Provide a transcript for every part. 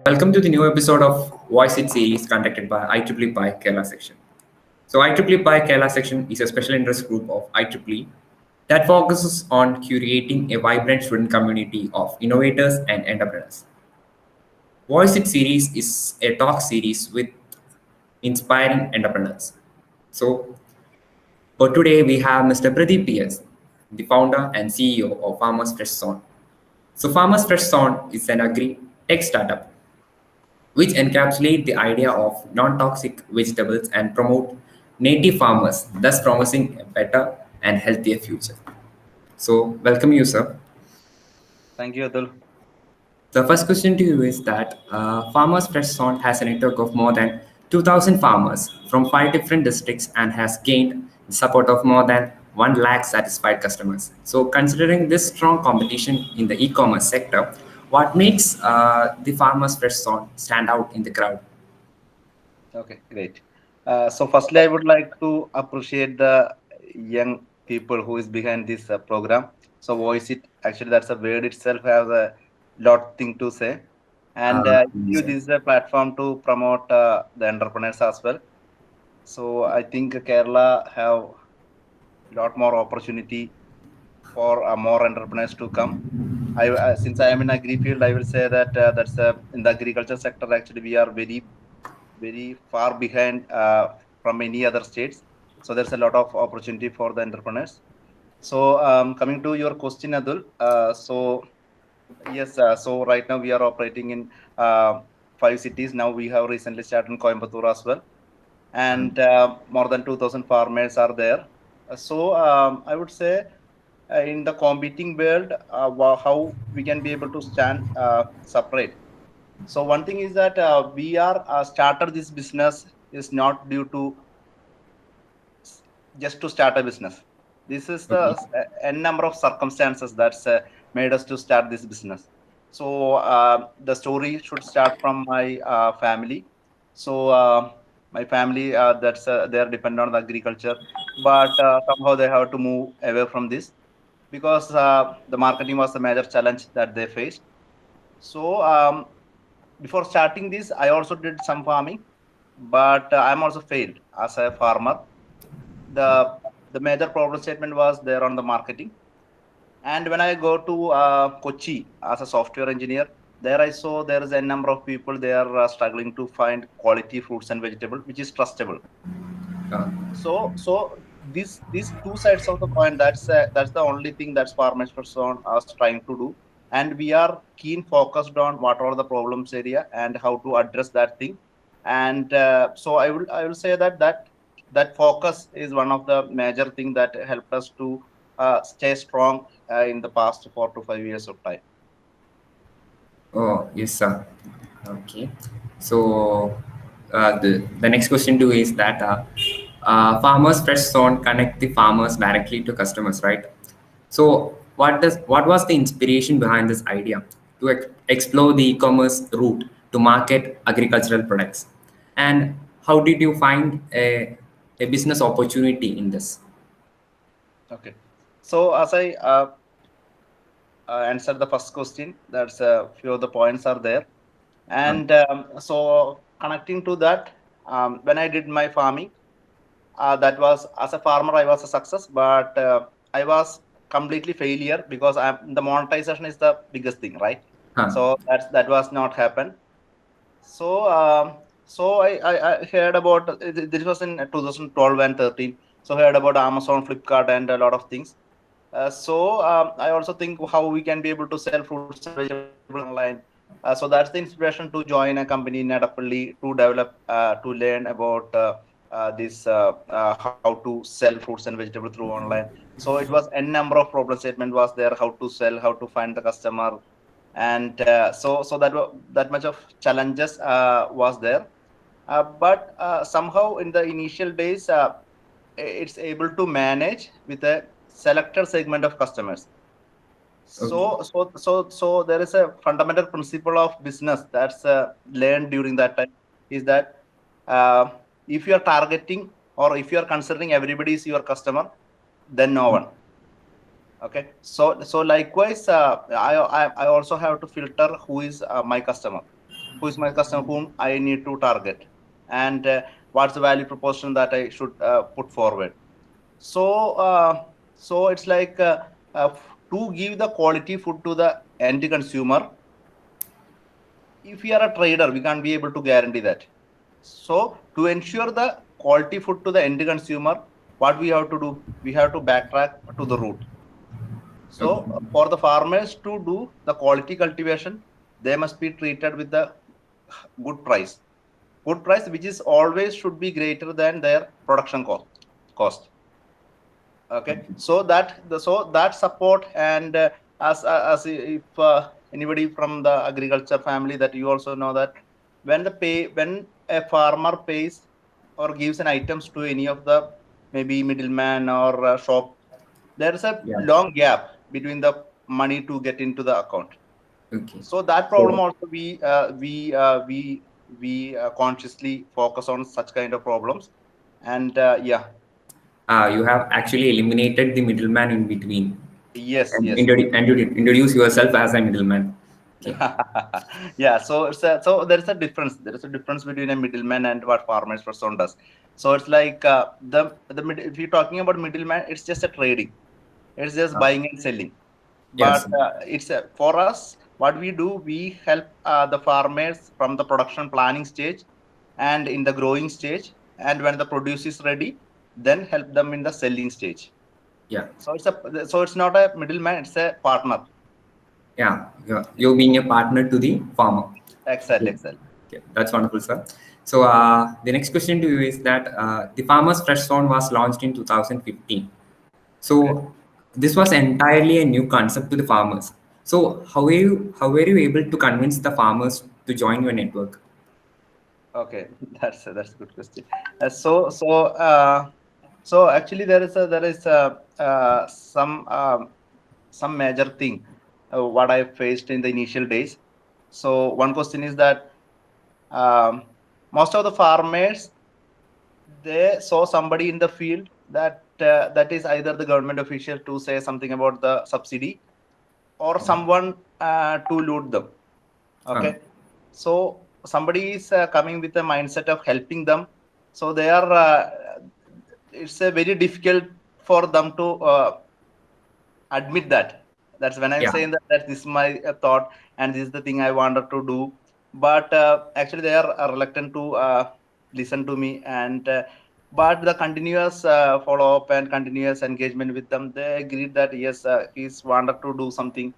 Welcome to the new episode of Voice It series conducted by IEEE by Kerala section. So IEEE by Kerala section is a special interest group of IEEE that focuses on curating a vibrant student community of innovators and entrepreneurs. Voice It series is a talk series with inspiring entrepreneurs. So for today we have Mr. Pradeep P, the founder and CEO of Farmers Fresh Zone. So Farmers Fresh Zone is an agri-tech startup which encapsulate the idea of non-toxic vegetables and promote native farmers, thus promising a better and healthier future. So, welcome you, sir. Thank you, Atul. The first question to you is that Farmers Fresh Zone has a network of more than 2,000 farmers from 5 different districts and has gained the support of more than 1 lakh satisfied customers. So, considering this strong competition in the e-commerce sector, what makes the Farmers Fresh Zone stand out in the crowd? Okay, great. So, firstly, I would like to appreciate the young people who is behind this program. So, voice it. Actually, that's a word itself has a lot thing to say, and I Yes, believe sir. this is a platform to promote the entrepreneurs as well. So, I think Kerala have lot more opportunity for more entrepreneurs to come. Since I am in agri field, I will say that that's in the agriculture sector. Actually, we are very far behind from many other states. So there's a lot of opportunity for the entrepreneurs. So coming to your question, Adul. So yes, so right now we are operating in 5 cities. Now we have recently started in Coimbatore as well, and more than 2,000 farmers are there. So I would say in the competing world, how we can be able to stand separate. So one thing is that we are started this business is not due to just to start a business. This is the Okay. n number of circumstances that's made us to start this business. So the story should start from my family. So my family they are dependent on the agriculture, but somehow they have to move away from this because the marketing was the major challenge that they faced. So before starting this, I also did some farming, but I'm also failed as a farmer. The the major problem statement was there on the marketing. And when I go to Kochi as a software engineer, there I saw there is a number of people they are struggling to find quality fruits and vegetables, which is trustable. Uh, So these two sides of the coin, that's the only thing that's farmers person us trying to do, and we are keen focused on what are the problems area and how to address that thing. And so I will say that that focus is one of the major thing that helped us to stay strong in the past 4 to 5 years of time. oh, yes, sir. Okay. So, the next question too is that Farmers Fresh Zone connect the farmers directly to customers, right? So, what was the inspiration behind this idea to explore the e-commerce route to market agricultural products, and how did you find a business opportunity in this? Okay. So as I answered the first question, that's a few of the points are there. And so connecting to that, when I did my farming, that was as a farmer, I was a success, but I was completely failure because the monetization is the biggest thing, right? Huh. So that was not happen. So I heard about this was in 2012 and 13. So I heard about Amazon, Flipkart, and a lot of things. So I also think how we can be able to sell fruits and vegetables online. So that's the inspiration to join a company in Adapalli to develop, to learn about this how to sell fruits and vegetables through online. So it was n number of problem statement was there, how to sell, how to find the customer, and so that much of challenges was there. But somehow in the initial days, it's able to manage with a selected segment of customers. Okay. So there is a fundamental principle of business that's learned during that time is that uh, if you are targeting or if you are considering everybody is your customer, then no one. Okay. So likewise, I also have to filter who is my customer. who is my customer, whom I need to target, and what's the value proposition that I should put forward. So, so it's like to give the quality food to the end consumer. If we are a trader, we can't be able to guarantee that. So, to ensure the quality food to the end consumer, what we have to do? We have to backtrack to the root. Okay. So, for the farmers to do the quality cultivation, they must be treated with the good price. Good price, which is always should be greater than their production cost. Okay, so that support, and as if anybody from the agriculture family, that you also know that when a farmer pays or gives an items to any of the maybe middleman or shop, there is a Yeah. long gap between the money to get into the account. Okay. So that problem So also we consciously focus on such kind of problems. And yeah. you have actually eliminated the middleman in between, Yes, and, yes. and you introduce yourself as a middleman. Okay. Yeah, so so there's a difference. There is a difference between a middleman and what farmers person does. So it's like if you're talking about middleman, it's just a trading. It's just Uh, buying and selling. But yes. it's for us. What we do, we help the farmers from the production planning stage and in the growing stage, and when the produce is ready, then help them in the selling stage. Yeah. So it's not a middleman; it's a partner. Yeah. You're being a partner to the farmer. Excel, Okay. Excel. Okay, that's wonderful, sir. So the next question to you is that the Farmers Fresh Zone was launched in 2015. Okay. So this was entirely a new concept to the farmers. So how were you able to convince the farmers to join your network? Okay, that's a good question. So actually there is some major thing what I faced in the initial days. So one question is that um, most of the farmers, they saw somebody in the field that is either the government official to say something about the subsidy, or someone to loot them. Uh, Okay, so somebody is coming with a mindset of helping them, so they are it's a very difficult for them to admit that. That's when I'm yeah, saying that this is my thought, and this is the thing I wanted to do. But actually they are reluctant to listen to me, and but the continuous follow up and continuous engagement with them, they agreed that yes, he's wanted to do something.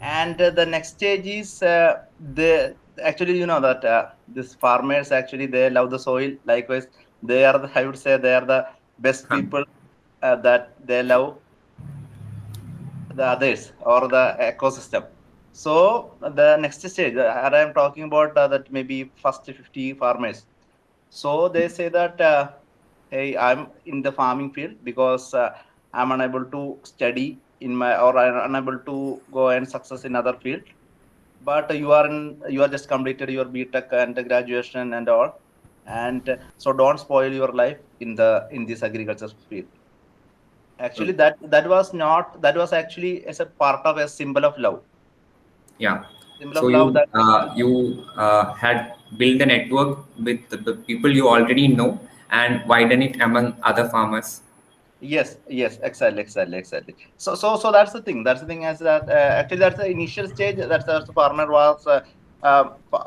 And the next stage is they actually, you know that these farmers actually, they love the soil. Likewise, they are I would say they are the best uh, people, that they love the others or the ecosystem. So the next stage, I am talking about that maybe first 50 farmers. So they say that hey, I'm in the farming field because I'm unable to study in my, or I'm unable to go and success in other field. But you are just completed your BTech and the graduation and all, and so don't spoil your life in this agriculture field. Actually, okay. that was actually as a part of a symbol of love. Yeah. Symbol of So love that you had built a network with the people you already know and widen it among other farmers. yes, yes, exactly. So that's the thing. That's the thing is that actually that's the initial stage. That's the farmer was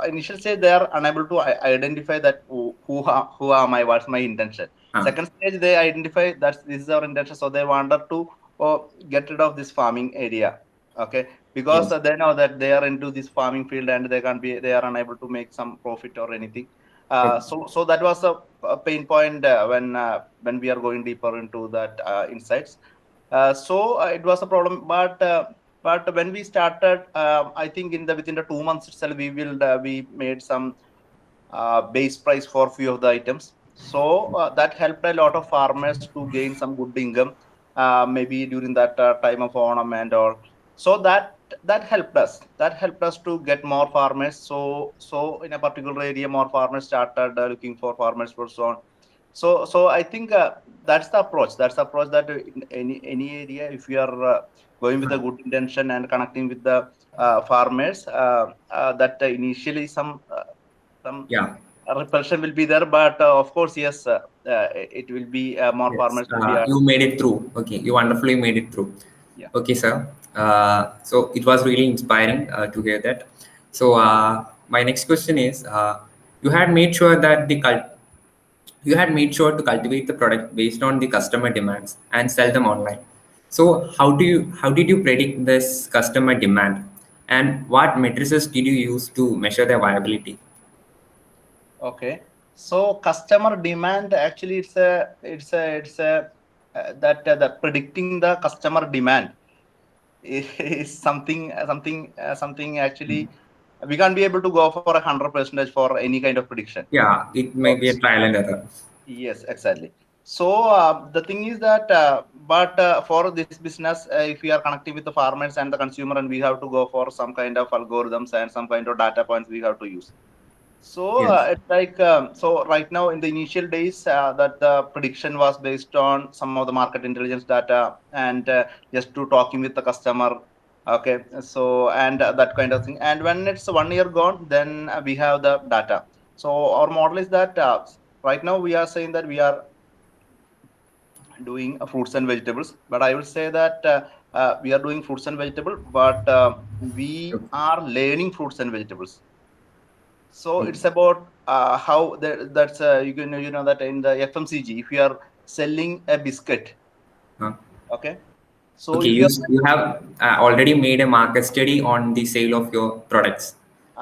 initial stage. They are unable to identify that who am I? What's my intention? Uh, Second stage, they identify that this is our intention. So they wanted to get rid of this farming area. Okay, because yes. they know that they are into this farming field and they are unable to make some profit or anything. Okay. So that was a pain point when we are going deeper into that insights. So it was a problem, but when we started, I think within the 2 months itself, we made some base price for few of the items. So that helped a lot of farmers to gain some good income, maybe during that time of Onam and all. So that helped us. That helped us to get more farmers. So in a particular area, more farmers started looking for farmers for zone. So I think that's the approach. That's the approach that in any area, if you are going with a good intention and connecting with the farmers, that initially some Yeah. repulsion will be there, but of course, yes, it will be more Yes. farmers will be You made it through. Okay. You wonderfully made it through. yeah. Okay, sir. So it was really inspiring to hear that. So my next question is, you had made sure that you had made sure to cultivate the product based on the customer demands and sell them online. So how did you predict this customer demand, and what matrices did you use to measure their viability? Okay. So customer demand actually it's a that the predicting the customer demand is something actually we can't be able to go for 100% for any kind of prediction. Yeah, it may be a trial and error. Yes, exactly. So the thing is that, but for this business, if we are connecting with the farmers and the consumer, and we have to go for some kind of algorithms and some kind of data points we have to use. So Yes. it's like so right now in the initial days that the prediction was based on some of the market intelligence data and just to talking with the customer. Okay, so and that kind of thing. And when it's 1 year gone, then we have the data. So our model is that right now we are saying that we are doing fruits and vegetables, but I will say that we are doing fruits and vegetables, but we Okay. are learning fruits and vegetables. So Okay. it's about how that's you know that in the FMCG, if you are selling a biscuit, Huh? okay. So Okay, if you you have already made a market study on the sale of your products.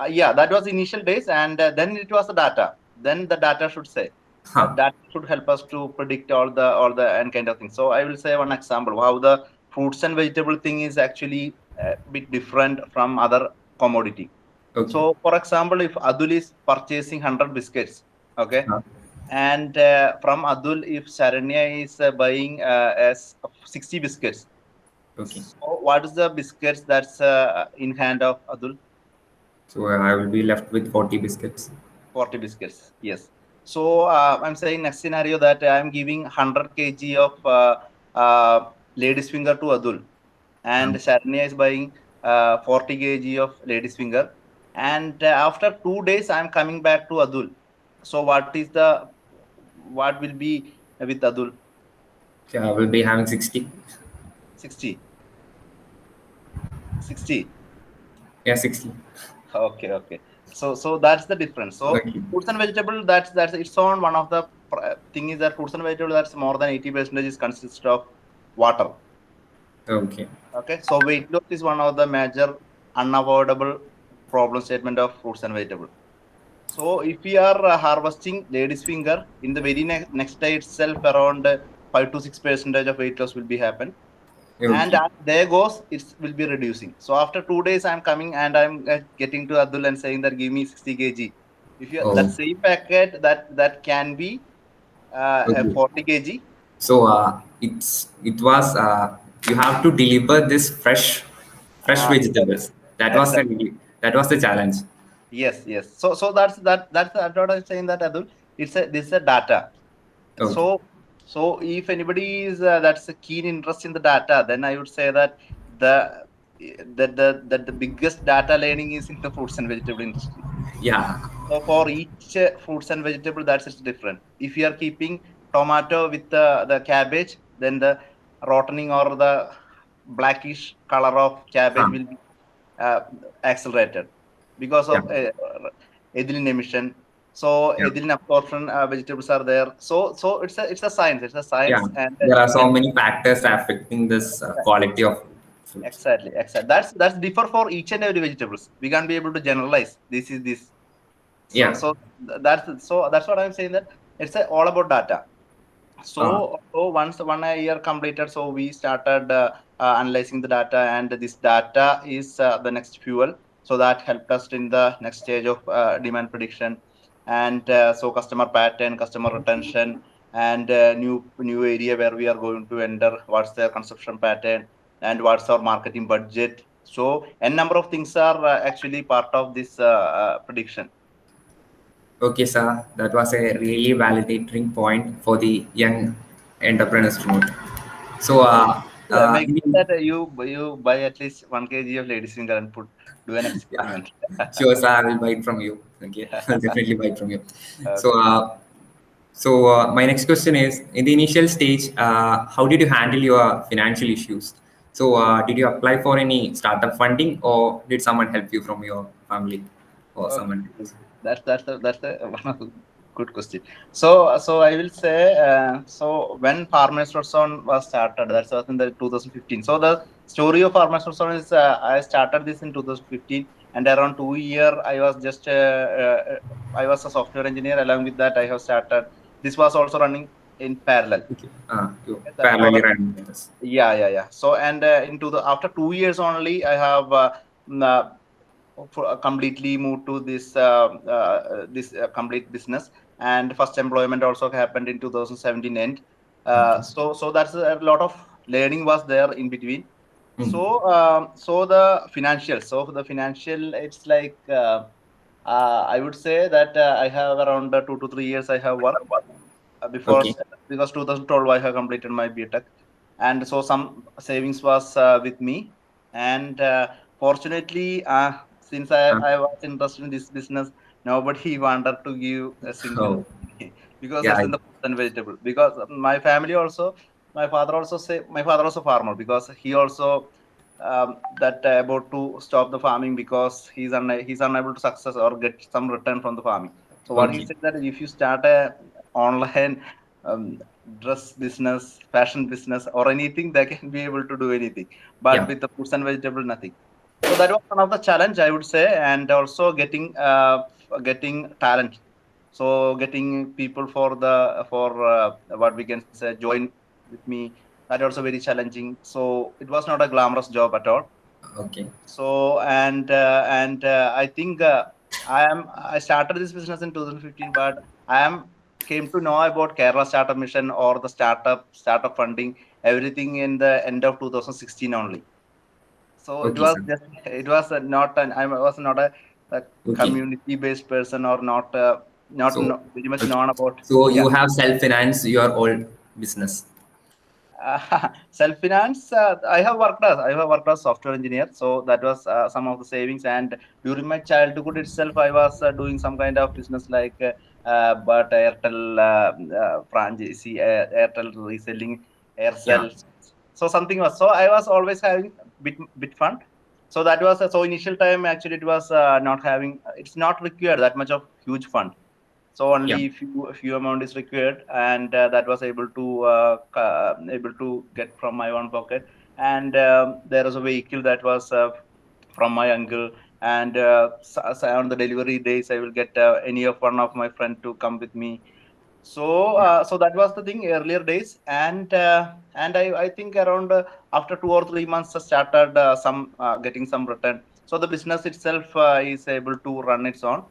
yeah, that was initial days, and then it was the data. Then the data should say Huh. that should help us to predict all the and kind of thing. So I will say one example how the fruits and vegetable thing is actually a bit different from other commodity. Okay. So for example, if Adul is purchasing 100 biscuits, okay, Huh. and from Adul, if Saranya is buying as 60 biscuits, Okay. so what is the biscuits that's in hand of Adul? So I will be left with 40 biscuits. 40 biscuits. Yes. So I'm saying next scenario that I'm giving 100 kg of ladies finger to Adul, and Huh. Saranya is buying 40 kg of ladies finger, and after 2 days I'm coming back to Adul. So what will be with Adul? Okay, I will be having 60. 60. 60. Yeah, 60. Okay, okay. So that's the difference. So Okay. fruits and vegetable, that's its own one of the thing is that fruits and vegetable that's more than 80% is consist of water. Okay. Okay, so weight loss is one of the major unavoidable problem statement of fruits and vegetable. So if we are harvesting lady's finger in the very next day itself, around 5 to 6% of weight loss will be happen, and Okay. there goes it will be reducing. So after 2 days I'm coming and I'm getting to Abdul and saying that give me 60 kg. If you that Oh, same packet that can be a okay. 40 kg. So it was you have to deliver this fresh Exactly. vegetables. Exactly. That was the challenge. Yes, yes. So that's what I'm saying that Abdul. This is a data. Okay. So so if anybody is that's a keen interest in the data, then I would say that the the biggest data learning is in the fruits and vegetable industry. Yeah. So for each fruits and vegetable, that's it's different. If you are keeping tomato with the cabbage, then the rotting or the blackish color of cabbage Huh. will be uh, accelerated because Yeah. of ethylene emission. So Yeah. ethylene absorption vegetables are there. So it's a science. It's a Yeah. science There are so and many factors affecting this quality of fruits. exactly, exactly. That's differ for each and every vegetables. We can't be able to generalize. This is this. So Yeah. so that's what I'm saying that it's all about data. Uh, So once 1 year completed, so we started analyzing the data, and this data is the next fuel. So that helped us in the next stage of demand prediction, and so customer pattern, customer retention, and new area where we are going to enter. What's their consumption pattern, and what's our marketing budget. So a number of things are actually part of this prediction. okay, sir. That was a really validating point for the young entrepreneurs to note. So, Make sure In, that you buy at least 1 kg of ladies finger and do an yeah, experiment. sure, sir. I will buy it from you. Okay, Yeah. I'll definitely buy it from you. So, Okay. my next question is: in the initial stage, how did you handle your financial issues? So, did you apply for any startup funding, or did someone help you from your family or Okay. someone else? That's the one of the good question. So I will say so when Farmers Zone was started, that was in the 2015. So the story of Farmers Zone is I started this in 2015, and around 2 year I was a software engineer. Along with that, I have started. This was also running in parallel. Okay. You Okay, that for parallelly running this. yeah. So and into the after 2 years only, I have mm, uh, completely moved to this complete business, and first employment also happened in 2017 end. Okay. So that's a lot of learning was there in between. Mm. So the financial, it's like I would say that I have around 2 to 3 years I have worked before, Okay. because 2012 I have completed my BTech, and so some savings was with me, and fortunately, since Uh, I was interested in this business, nobody wanted to give a single oh, rupee because yeah. it's in the fruits and vegetable. Because my family also, my father also farmer, because he also that about to stop the farming because he's unable to success or get some return from the farming. So what he Okay. said that if you start a online um, dress business, fashion business, or anything, they can be able to do anything. But Yeah. with the fruits and vegetable, nothing. So that was one of the challenge, I would say, and also getting talent. So getting people for what we can say join with me, that also very challenging. So it was not a glamorous job at all. Okay. So and I think I started this business in 2015, but I am came to know about Kerala Startup Mission or the startup funding, everything in the end of 2016 only. So it Okay, was sir. just it was not an I was not a Okay. community based person, or not So, very much okay. known about. So Yeah. you have self-finance your own business. Self finance. I have worked as software engineer, so that was some of the savings. And during my childhood itself, I was doing some kind of business like but Airtel franchisee, Airtel reselling, Yeah. Aircel. So something was. So I was always having bit fun. So that was so initial time. Actually, it was not having. It's not required that much of huge fund, so Yeah. only few amount is required, and that was able to get from my own pocket. And there was a vehicle that was from my uncle, and on the delivery days I will get any of one of my friend to come with me. Yeah. So that was the thing earlier days. And I think around after 2 or 3 months I started some getting some return. So the business itself is able to run its own.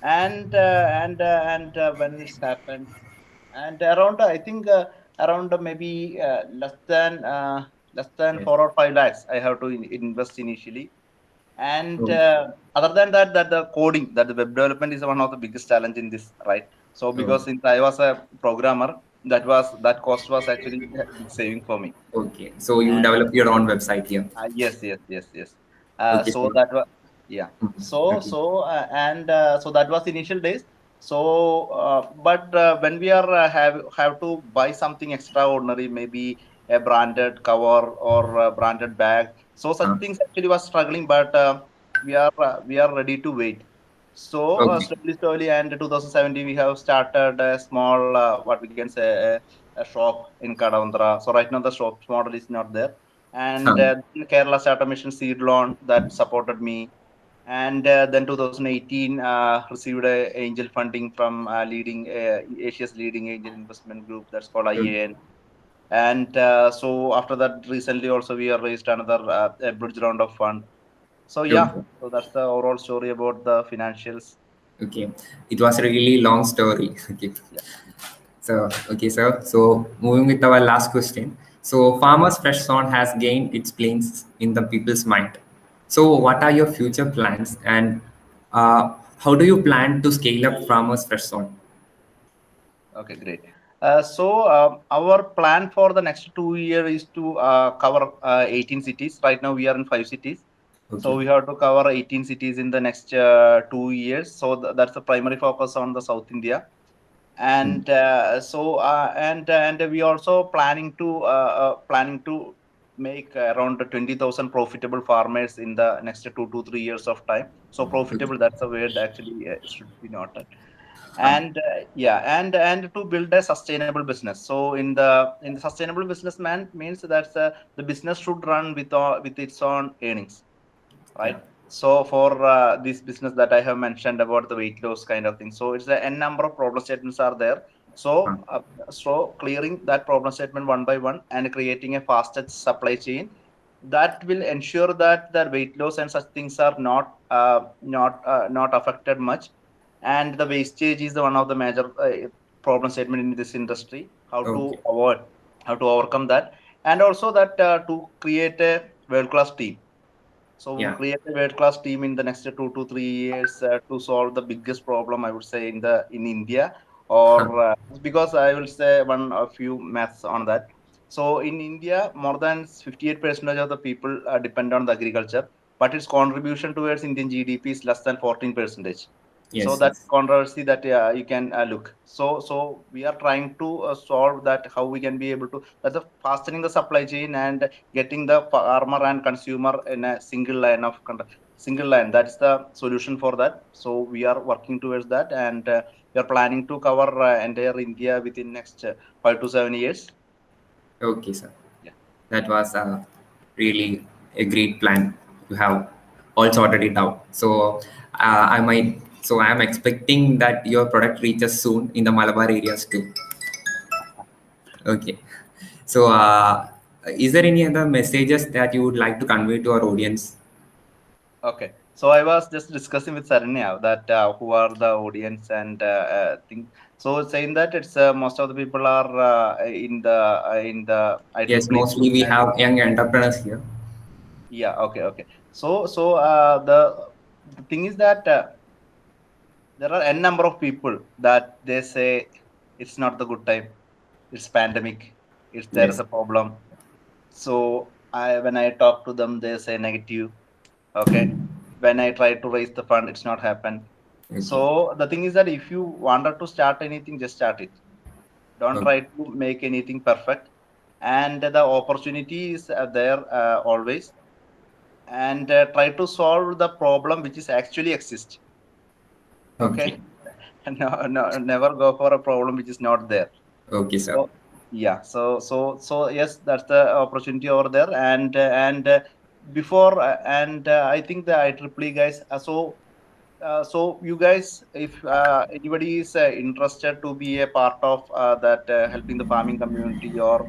And when it's happened, and around I think around maybe less than Yes. 4 or 5 lakhs I have to invest initially. And Okay. other than that, that the coding, that the web development is one of the biggest challenge in this, right? So Oh, because since I was a programmer, that cost was actually a big saving for me. okay. So you And develop your own website here. yes. Okay. So So, that was, yeah. mhm. Okay. So that was initial days. So but when we are have to buy something extraordinary, maybe a branded cover or a branded bag, so such Uh, things actually was struggling. But we are ready to wait. So okay. slowly, and 2017 we have started a small what we can say a shop in Kadavandra. So right now the shop model is not there. And Kerala Startup Mission seed loan that supported me. And then 2018 received a angel funding from leading Asia's leading angel investment group, that's called Okay. IAN. And so after that, recently also we have raised another a bridge round of fund. So yeah, Okay. so that's the overall story about the financials. Okay. It was a really long story. Okay. Yeah. So, okay, sir. So, moving with our last question. So, Farmers Fresh Zone has gained its place in the people's mind. So, what are your future plans, and how do you plan to scale up Farmers Fresh Zone? Okay, great. Our plan for the next 2 years is to cover 18 cities. Right now, we are in 5 cities. So Okay. we have to cover 18 cities in the next 2 years. So that's the primary focus on the South India. Mm. And we also planning to make around 20,000 profitable farmers in the next 2 to 3 years of time. So Okay. profitable, that's a word actually should be noted. Uh, And yeah, and to build a sustainable business. So in the sustainable businessman means that the business should run with its own earnings, yeah. right? So for this business that I have mentioned about the weight loss kind of thing, so it's a n number of problem statements are there. Uh, So clearing that problem statement one by one and creating a faster supply chain, that will ensure that the weight loss and such things are not affected much. And the wastage is the one of the major problem statement in this industry. How to okay. avoid, how to overcome that, and also that to create a world class team. So we'll Yeah. create a world-class team in the next 2 to 3 years to solve the biggest problem, I would say, in India, or because I will say one a few maths on that. So in India, more than 58% of the people depend on the agriculture, but its contribution towards Indian GDP is less than 14%. So Yes. that Yes. controversy that you can look. So we are trying to solve that. How we can be able to, that's the fastening the supply chain and getting the farmer and consumer in a single line. That's the solution for that. So we are working towards that, and we are planning to cover entire India within next 5 to 7 years. Okay, sir. Yeah. That was really a great plan. You have all sorted it out. So I might. So I am expecting that your product reaches soon in the Malabar areas too. Okay. So is there any other messages that you would like to convey to our audience? Okay. So I was just discussing with Saranya that who are the audience and thing. So saying that it's most of the people are in the Yes, IEEE. mostly we have young entrepreneurs here. Yeah. Okay. Okay. The thing is that there are n number of people that they say it's not the good time. It's pandemic. It's there is Yes. a problem. So I when I talk to them, they say negative. Okay. When I try to raise the fund, it's not happen. Okay. So the thing is that if you wanted to start anything, just start it. Don't Okay. try to make anything perfect. And the opportunity is there always. And try to solve the problem which is actually exist. Okay. Okay. No, never go for a problem which is not there. Okay, sir. So yeah, so yes, that's the opportunity over there. And before and I think the IEEE guys. So you guys, if anybody is interested to be a part of that helping the farming community or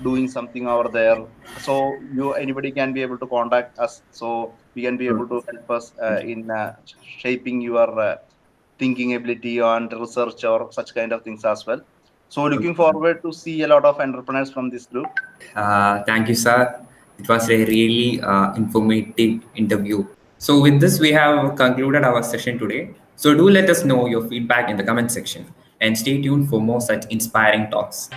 doing something over there, so you anybody can be able to contact us. So we can be able Okay, to sir. help us Okay. in shaping your thinking ability on research or such kind of things as well. So looking Okay. forward to see a lot of entrepreneurs from this group. Thank you, sir. It was a really informative interview. So, with this, we have concluded our session today. So, do let us know your feedback in the comment section and stay tuned for more such inspiring talks.